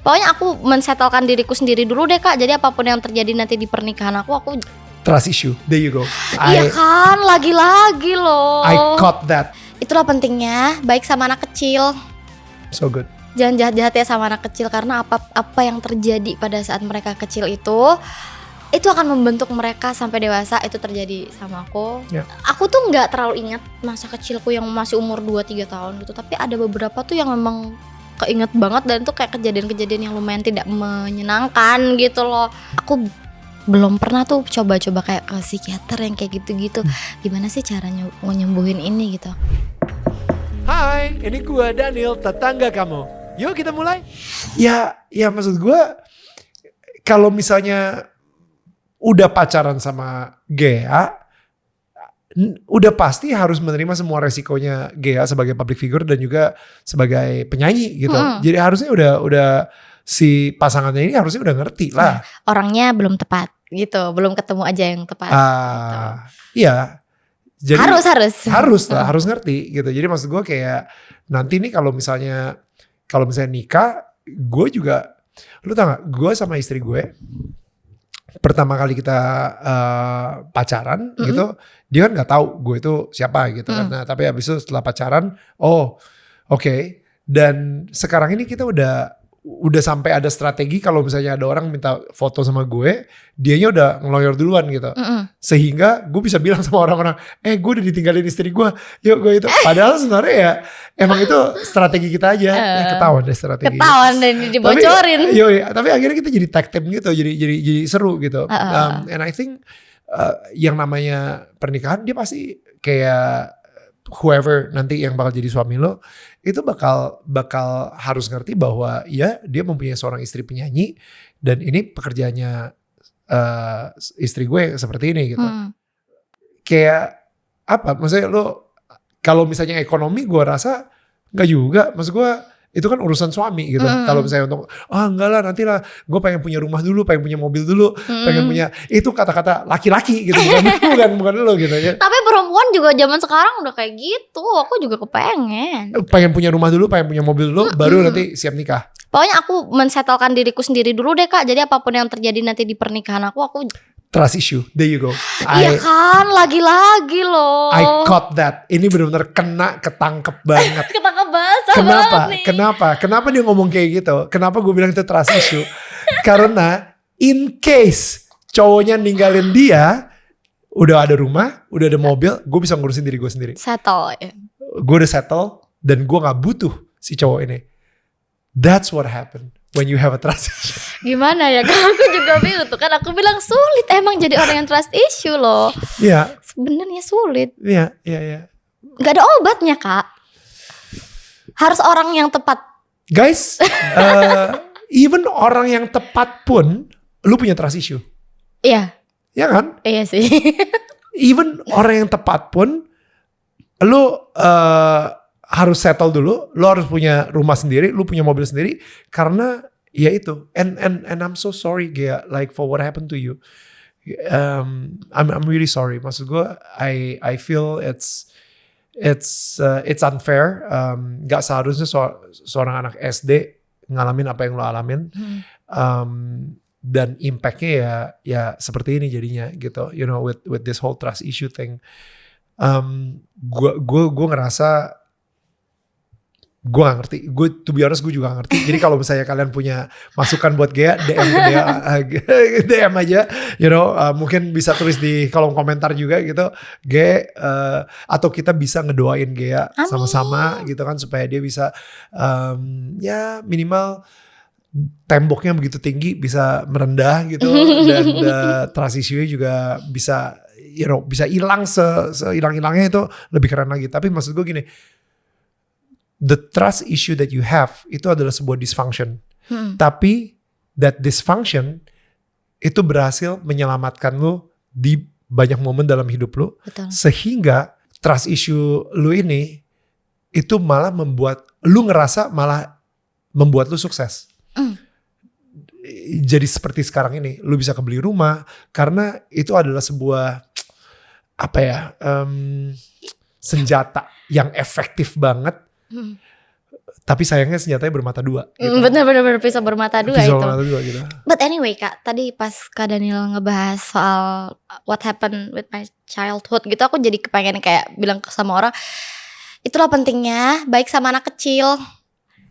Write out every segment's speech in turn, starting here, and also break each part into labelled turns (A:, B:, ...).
A: Pokoknya aku mensetelkan diriku sendiri dulu deh Kak. Jadi apapun yang terjadi nanti di pernikahan aku
B: Trust issue, there you go.
A: iya kan, lagi-lagi loh.
B: I caught that.
A: Itulah pentingnya baik sama anak kecil.
B: So good.
A: Jangan jahat-jahat ya sama anak kecil, karena apa yang terjadi pada saat mereka kecil itu akan membentuk mereka sampai dewasa. Itu terjadi sama aku.
B: Yeah.
A: Aku tuh nggak terlalu ingat masa kecilku yang masih umur 2-3 tahun gitu, tapi ada beberapa tuh yang memang keinget banget, dan itu kayak kejadian-kejadian yang lumayan tidak menyenangkan gitu loh. Aku belum pernah tuh coba-coba kayak ke psikiater yang kayak gitu-gitu. Gimana sih caranya nyembuhin ini gitu.
B: Hai, ini gua Daniel, tetangga kamu. Yuk kita mulai. Ya maksud gua kalau misalnya udah pacaran sama Gea, udah pasti harus menerima semua resikonya Gea sebagai public figure dan juga sebagai penyanyi gitu. Jadi harusnya udah si pasangannya ini harusnya udah ngerti lah.
A: Orangnya belum tepat gitu, belum ketemu aja yang tepat. Gitu.
B: Iya. Jadi harus ngerti gitu. Jadi maksud gue kayak nanti nih kalau misalnya nikah, gue juga, lu tau gak, gue sama istri gue pertama kali kita pacaran gitu, dia kan nggak tahu gue itu siapa gitu kan. Nah, tapi abis itu setelah pacaran, oke. Dan sekarang ini kita udah sampai ada strategi kalau misalnya ada orang minta foto sama gue, dianya udah ngeloyor duluan gitu. Sehingga gue bisa bilang sama orang-orang, gue udah ditinggalin istri gue, yuk gue itu. Padahal sebenarnya ya emang itu strategi kita aja. Ketahuan deh strategi.
A: Ketahuan dan dibocorin.
B: Tapi akhirnya kita jadi tag team gitu, jadi seru gitu. And I think yang namanya pernikahan, dia pasti kayak whoever nanti yang bakal jadi suami lo itu bakal harus ngerti bahwa ya dia mempunyai seorang istri penyanyi dan ini pekerjaannya istri gue seperti ini gitu. Kayak apa? Maksudnya lo kalau misalnya ekonomi gue rasa nggak juga. Maksud gue itu kan urusan suami gitu. Kalau misalnya untuk enggak lah, nanti lah gue pengen punya rumah dulu, pengen punya mobil dulu, pengen punya, itu kata-kata laki-laki gitu, bukan lo gitu ya.
A: Tapi perempuan juga zaman sekarang udah kayak gitu. Aku juga kepengen.
B: Pengen punya rumah dulu, pengen punya mobil dulu, baru nanti siap nikah.
A: Pokoknya aku mensetelkan diriku sendiri dulu deh Kak. Jadi apapun yang terjadi nanti di pernikahan aku
B: trust issue, there you go.
A: Iya kan, lagi-lagi loh.
B: I caught that. Ini benar-benar ketangkep banget.
A: Ketangkep basah banget nih.
B: Kenapa dia ngomong kayak gitu? Kenapa gue bilang itu trust issue? Karena in case cowoknya ninggalin dia, udah ada rumah, udah ada mobil, gue bisa ngurusin diri gue sendiri.
A: Settle ya.
B: Gue udah settle dan gue gak butuh si cowok ini. That's what happened when you have a trust issue.
A: Gimana ya? Aku juga bingung tuh kan, aku bilang sulit emang jadi orang yang trust issue loh.
B: Iya.
A: Sebenarnya sulit.
B: Iya.
A: Gak ada obatnya Kak. Harus orang yang tepat.
B: Guys, even orang yang tepat pun lu punya trust issue.
A: Iya.
B: Ya kan?
A: Iya sih.
B: Even orang yang tepat pun lu harus settle dulu, lu harus punya rumah sendiri, lu punya mobil sendiri, karena ya itu. And I'm so sorry Gea, like for what happened to you. I'm really sorry. Maksud gue, I feel it's unfair. Gak seharusnya seorang anak SD ngalamin apa yang lo alamin. Dan impactnya ya seperti ini jadinya gitu. You know, with this whole trust issue thing. Gue ngerasa gue gak ngerti. To be honest, gue juga gak ngerti. Jadi kalau misalnya kalian punya masukan buat Gea, DM aja. You know, mungkin bisa tulis di kolom komentar juga gitu. Gea, atau kita bisa ngedoain Gea sama-sama gitu kan, supaya dia bisa ya minimal temboknya begitu tinggi bisa merendah gitu. Dan trust issue-nya juga bisa, you know, bisa hilang sehilang-hilangnya, itu lebih keren lagi. Tapi maksud gue gini, the trust issue that you have itu adalah sebuah dysfunction. Tapi that dysfunction itu berhasil menyelamatkan lu di banyak momen dalam hidup lu.
A: Betul.
B: Sehingga trust issue lu ini itu malah membuat lu ngerasa malah membuat lu sukses. Jadi seperti sekarang ini, lu bisa kebeli rumah karena itu adalah sebuah apa ya, senjata yang efektif banget Tapi sayangnya senjatanya bermata dua gitu.
A: Bener-bener pisau bermata dua
B: Pisau
A: itu.
B: bermata dua gitu.
A: But anyway Kak, tadi pas Kak Daniel ngebahas soal what happened with my childhood gitu, aku jadi kepengen kayak bilang sama orang, itulah pentingnya baik sama anak kecil.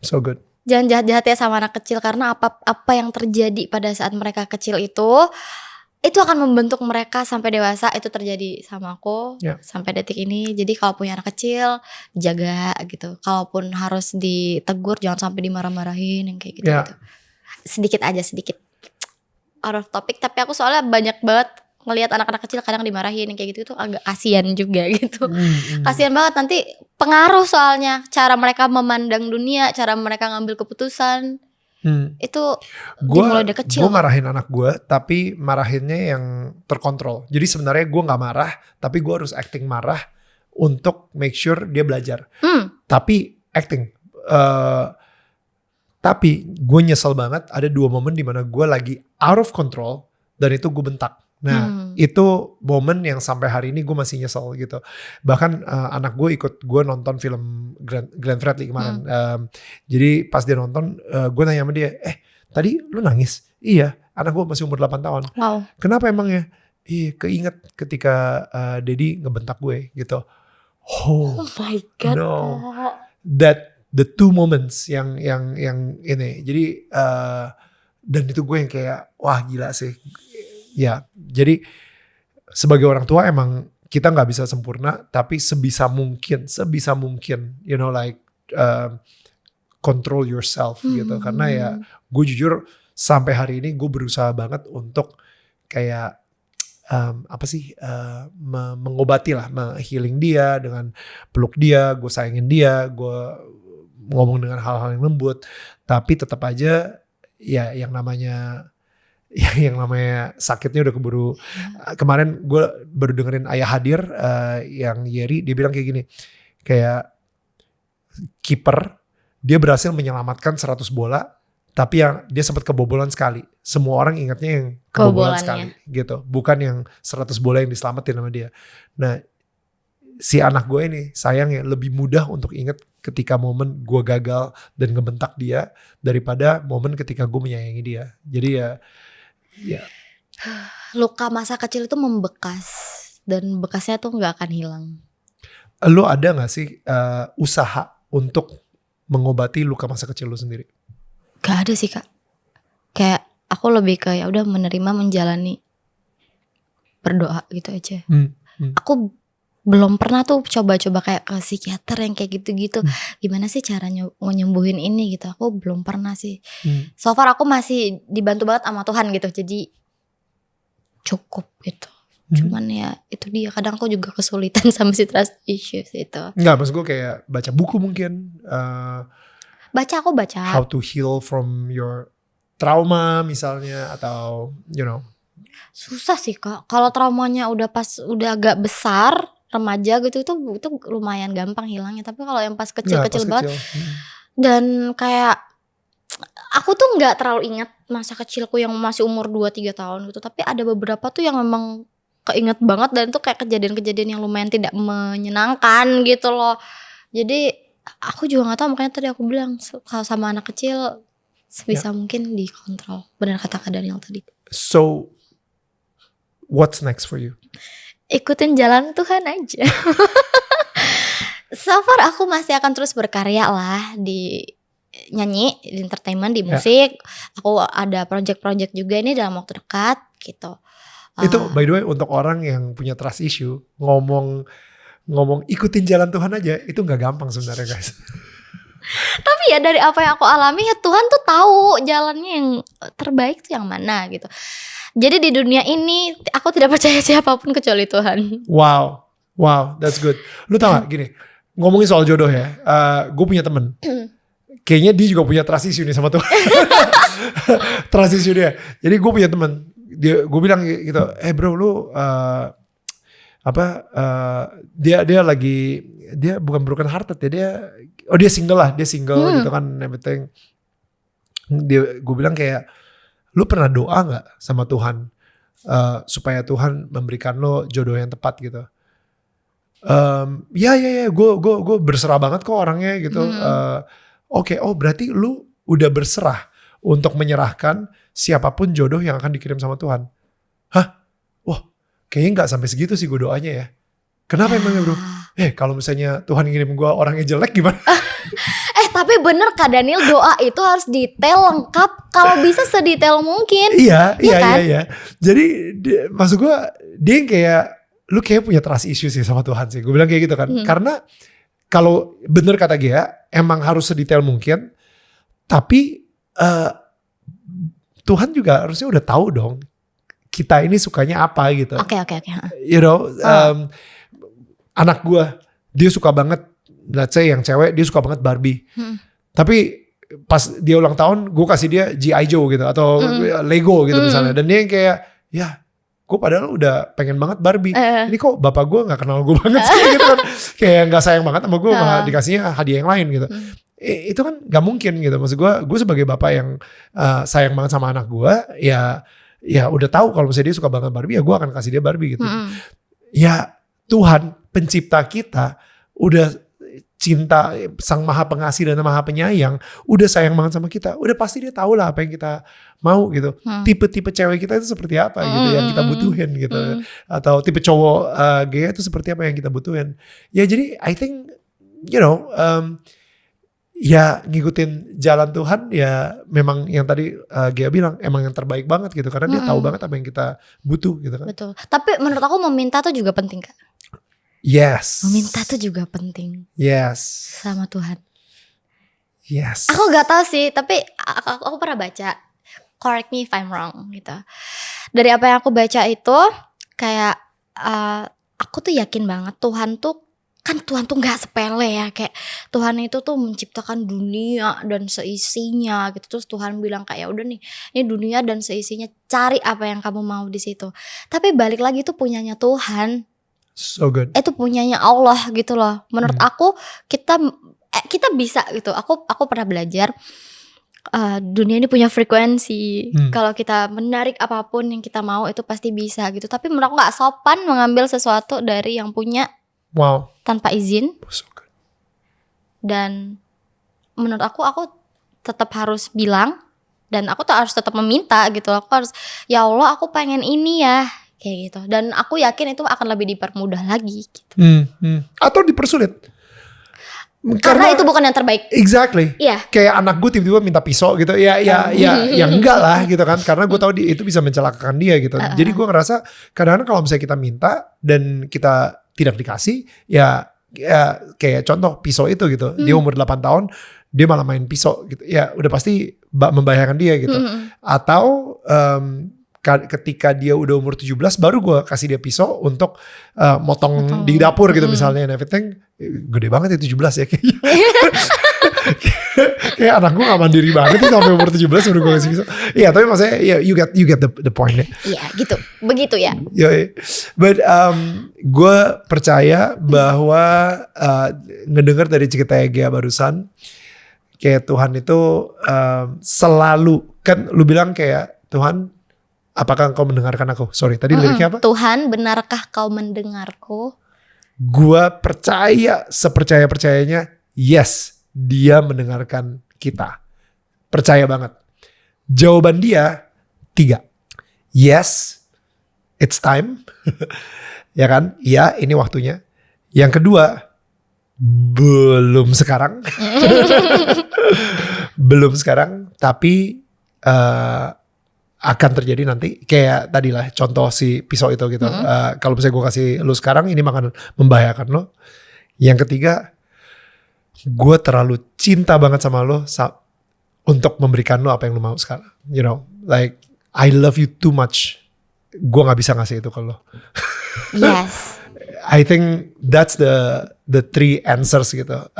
B: So good.
A: Jangan jahat-jahat ya sama anak kecil, karena apa yang terjadi pada saat mereka kecil itu akan membentuk mereka sampai dewasa. Itu terjadi sama aku sampai detik ini. Jadi kalau punya anak kecil, jaga gitu. Kalaupun harus ditegur, jangan sampai dimarah-marahin yang kayak gitu. Sedikit aja, sedikit out of topic. Tapi aku soalnya banyak banget ngelihat anak-anak kecil kadang dimarahin yang kayak gitu, itu agak kasian juga gitu. Kasian banget, nanti pengaruh soalnya cara mereka memandang dunia, cara mereka ngambil keputusan. Itu dimulai dari kecil.
B: Gue marahin anak gue, tapi marahinnya yang terkontrol. Jadi sebenarnya gue nggak marah, tapi gue harus acting marah untuk make sure dia belajar. Tapi acting. Tapi gue nyesel banget. Ada 2 momen dimana gue lagi out of control dan itu gue bentak. Nah itu momen yang sampai hari ini gue masih nyesel gitu. Bahkan anak gue ikut gue nonton film Glenn Fredly kemarin. Jadi pas dia nonton, gue nanya sama dia, tadi lu nangis? Iya, anak gue masih umur 8 tahun.
A: Wow.
B: Kenapa emangnya? Iya, keinget ketika Daddy ngebentak gue gitu. Oh
A: my God.
B: No. That the 2 moments yang ini. Jadi dan itu gue yang kayak wah gila sih. Ya, jadi sebagai orang tua emang kita nggak bisa sempurna, tapi sebisa mungkin, you know, like control yourself gitu. Karena ya, gue jujur sampai hari ini gue berusaha banget untuk kayak mengobati lah, healing dia dengan peluk dia, gue sayangin dia, gue ngomong dengan hal-hal yang lembut, tapi tetap aja ya yang namanya sakitnya udah keburu. Kemarin gue baru dengerin Ayah Hadir yang Yeri, dia bilang kayak gini, kayak kiper dia berhasil menyelamatkan 100 bola, tapi yang dia sempat kebobolan sekali. Semua orang ingatnya yang kebobolan sekali gitu, bukan yang 100 bola yang diselamatin sama dia. Nah si anak gue ini sayangnya lebih mudah untuk ingat ketika momen gue gagal dan ngebentak dia daripada momen ketika gue menyayangi dia. Jadi ya.
A: Luka masa kecil itu membekas dan bekasnya tuh nggak akan hilang.
B: Lo ada nggak sih usaha untuk mengobati luka masa kecil lo sendiri?
A: Gak ada sih Kak. Kayak aku lebih ke ya udah menerima, menjalani, berdoa gitu aja. Aku belum pernah tuh coba-coba kayak ke psikiater yang kayak gitu-gitu. Gimana sih caranya nyembuhin ini gitu. Aku belum pernah sih. So far aku masih dibantu banget sama Tuhan gitu. Jadi cukup gitu. Cuman ya itu dia, kadang aku juga kesulitan sama si trust issues itu.
B: Enggak, maksud gue kayak baca buku mungkin.
A: Aku baca.
B: How to heal from your trauma misalnya, atau you know.
A: Susah sih Kak. Kalau traumanya udah agak besar, remaja gitu, itu lumayan gampang hilangnya. Tapi kalau yang pas kecil-kecil banget, dan kayak aku tuh nggak terlalu ingat masa kecilku yang masih umur 2-3 tahun gitu. Tapi ada beberapa tuh yang memang keinget banget, dan itu kayak kejadian-kejadian yang lumayan tidak menyenangkan gitu loh. Jadi aku juga nggak tahu, makanya tadi aku bilang kalau sama anak kecil sebisa mungkin dikontrol. Benar kata Kak Daniel tadi.
B: So what's next for you?
A: Ikutin jalan Tuhan aja. So far aku masih akan terus berkarya lah di nyanyi, di entertainment, di musik. Aku ada project-project juga ini dalam waktu dekat gitu.
B: Itu by the way untuk orang yang punya trust issue, ngomong ikutin jalan Tuhan aja itu nggak gampang sebenarnya guys.
A: Tapi ya dari apa yang aku alami, ya Tuhan tuh tahu jalannya yang terbaik tuh yang mana gitu. Jadi di dunia ini aku tidak percaya siapapun kecuali Tuhan.
B: Wow, that's good. Lu tau gak gini, ngomongin soal jodoh ya, gue punya temen, kayaknya dia juga punya trust issue nih sama Tuhan. Trust issue dia. Jadi gue punya temen, gue bilang gitu, bro lu dia bukan broken hearted ya, dia single gitu kan, everything. Gue bilang kayak, lu pernah doa gak sama Tuhan supaya Tuhan memberikan lo jodoh yang tepat gitu? Ya gue berserah banget kok orangnya gitu. Oke, oh berarti lu udah berserah untuk menyerahkan siapapun jodoh yang akan dikirim sama Tuhan. Hah? Wah, kayaknya nggak sampai segitu sih gue doanya ya. Kenapa emangnya bro? Kalau misalnya Tuhan ngirim gue orangnya jelek gimana?
A: Tapi bener Kak Daniel, doa itu harus detail lengkap, kalau bisa sedetail mungkin.
B: Iya.
A: Kan?
B: Jadi maksud gue dia yang kayak lu kayak punya trust issue sih sama Tuhan sih. Gue bilang kayak gitu kan. Karena kalau bener kata Gea, emang harus sedetail mungkin. Tapi Tuhan juga harusnya udah tahu dong kita ini sukanya apa gitu.
A: Oke.
B: You know, anak gue dia suka banget, let's say yang cewek dia suka banget Barbie. Tapi pas dia ulang tahun gue kasih dia G.I. Joe gitu atau Lego gitu misalnya. Dan dia yang kayak ya gue padahal udah pengen banget Barbie. Ini kok bapak gue gak kenal gue banget sih gitu kan. Kayak gak sayang banget sama gue, malah dikasihnya hadiah yang lain gitu. Itu kan gak mungkin gitu. Maksud gue sebagai bapak yang sayang banget sama anak gue, ya udah tahu kalau misalnya dia suka banget Barbie, ya gue akan kasih dia Barbie gitu. Ya Tuhan pencipta kita udah cinta, sang maha pengasih dan maha penyayang, udah sayang banget sama kita, udah pasti dia tahu lah apa yang kita mau gitu. Tipe-tipe cewek kita itu seperti apa gitu yang kita butuhin gitu. Atau tipe cowok Gea itu seperti apa yang kita butuhin. Ya jadi I think you know ya ngikutin jalan Tuhan ya memang yang tadi Gea bilang emang yang terbaik banget gitu, karena dia tahu banget apa yang kita butuh gitu kan.
A: Betul. Tapi menurut aku meminta tuh juga penting Kak.
B: Yes.
A: Meminta tuh juga penting.
B: Yes.
A: Sama Tuhan.
B: Yes.
A: Aku gak tahu sih, tapi aku pernah baca. Correct me if I'm wrong gitu. Dari apa yang aku baca itu kayak aku tuh yakin banget Tuhan tuh gak sepele ya. Kayak Tuhan itu tuh menciptakan dunia dan seisinya gitu. Terus Tuhan bilang kayak udah nih, ini dunia dan seisinya, cari apa yang kamu mau di situ. Tapi balik lagi tuh punyanya Tuhan.
B: So good.
A: Itu punyanya Allah gitu loh. Menurut aku kita bisa gitu. Aku pernah belajar dunia ini punya frekuensi. Kalau kita menarik apapun yang kita mau itu pasti bisa gitu. Tapi menurut aku gak sopan mengambil sesuatu dari yang punya tanpa izin.
B: So good.
A: Dan menurut aku tetap harus bilang, dan aku tuh harus tetap meminta gitu. Aku harus, ya Allah aku pengen ini ya, kayak gitu. Dan aku yakin itu akan lebih dipermudah lagi gitu.
B: Atau dipersulit.
A: Karena itu bukan yang terbaik.
B: Exactly.
A: Iya.
B: Kayak anak gue tiba-tiba minta pisau gitu. Ya enggak lah gitu kan. Karena gue tahu itu bisa mencelakakan dia gitu. Jadi gue ngerasa kadang-kadang kalau misalnya kita minta dan kita tidak dikasih, ya kayak contoh pisau itu gitu. Dia umur 8 tahun, dia malah main pisau gitu. Ya udah pasti membahayakan dia gitu. Atau ketika dia udah umur 17 baru gue kasih dia pisau untuk motong di dapur gitu misalnya, and everything. Gede banget ya 17 ya kayaknya. Kayak anak gue gak mandiri banget sih sampai umur 17 baru gue kasih pisau. Iya tapi maksudnya you get the point ya.
A: Iya gitu, begitu ya.
B: But gue percaya bahwa ngedengar dari cerita Gea barusan, kayak Tuhan itu selalu, kan lu bilang kayak Tuhan, apakah engkau mendengarkan aku? Sorry, tadi liriknya apa?
A: Tuhan, benarkah kau mendengarku?
B: Gua percaya, sepercaya-percayanya, yes, dia mendengarkan kita. Percaya banget. Jawaban dia 3. Yes, it's time. Ya kan? Ya, ini waktunya. Yang kedua, belum sekarang. Belum sekarang, tapi akan terjadi nanti. Kayak tadi lah contoh si pisau itu gitu. Kalau misalnya gue kasih lu sekarang, ini akan membahayakan lo. Yang ketiga, gue terlalu cinta banget sama lo untuk memberikan lo apa yang lo mau sekarang. You know, like I love you too much. Gue gak bisa ngasih itu ke lo.
A: Yes.
B: I think that's the 3 answers gitu.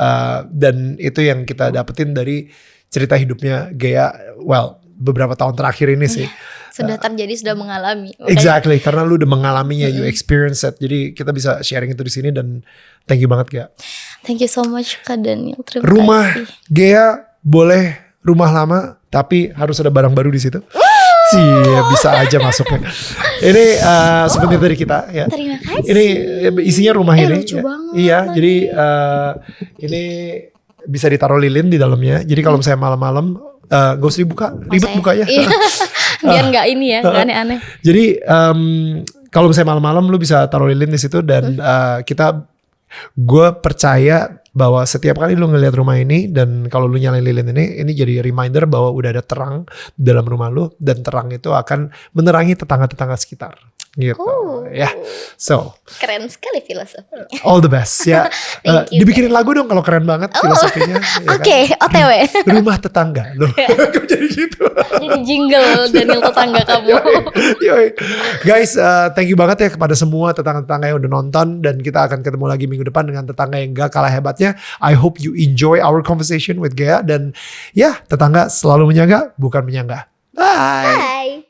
B: Dan itu yang kita dapetin dari cerita hidupnya Gea. Well, beberapa tahun terakhir ini sih.
A: Sudah terjadi, sudah mengalami.
B: Exactly, karena lu udah mengalaminya, you experience it. Jadi kita bisa sharing itu di sini, dan thank you banget Gea.
A: Thank you so much Kak Daniel. Terima
B: rumah
A: kasih.
B: Gea boleh rumah lama, tapi harus ada barang baru di situ. Bisa aja masuknya. Ini seperti dari kita ya.
A: Terima kasih.
B: Ini isinya rumah ini.
A: Lucu banget.
B: Iya, jadi ini bisa ditaruh lilin di dalamnya. Jadi kalau misalnya malam-malam gak usah dibuka, ribet bukanya.
A: Iya. Biar nggak ini ya, nggak aneh-aneh.
B: Jadi kalau misalnya malam-malam lu bisa taruh lilin di situ dan gue percaya bahwa setiap kali lu ngelihat rumah ini dan kalau lu nyalain lilin ini jadi reminder bahwa udah ada terang dalam rumah lu dan terang itu akan menerangi tetangga-tetangga sekitar gitu ya. So
A: Keren sekali filosofinya.
B: all the best ya.
A: Thank you,
B: Dibikinin lagu dong kalau keren banget filosofinya. Ya kan?
A: Oke, OTW.
B: Rumah tetangga loh. Kok jadi gitu.
A: Jadi jingle Daniel tetangga kamu.
B: Yoi. Guys, thank you banget ya kepada semua tetangga-tetangga yang udah nonton dan kita akan ketemu lagi minggu depan dengan tetangga yang gak kalah hebatnya. I hope you enjoy our conversation with Ghea dan ya tetangga selalu menjaga bukan menyangga. Bye.
A: Bye.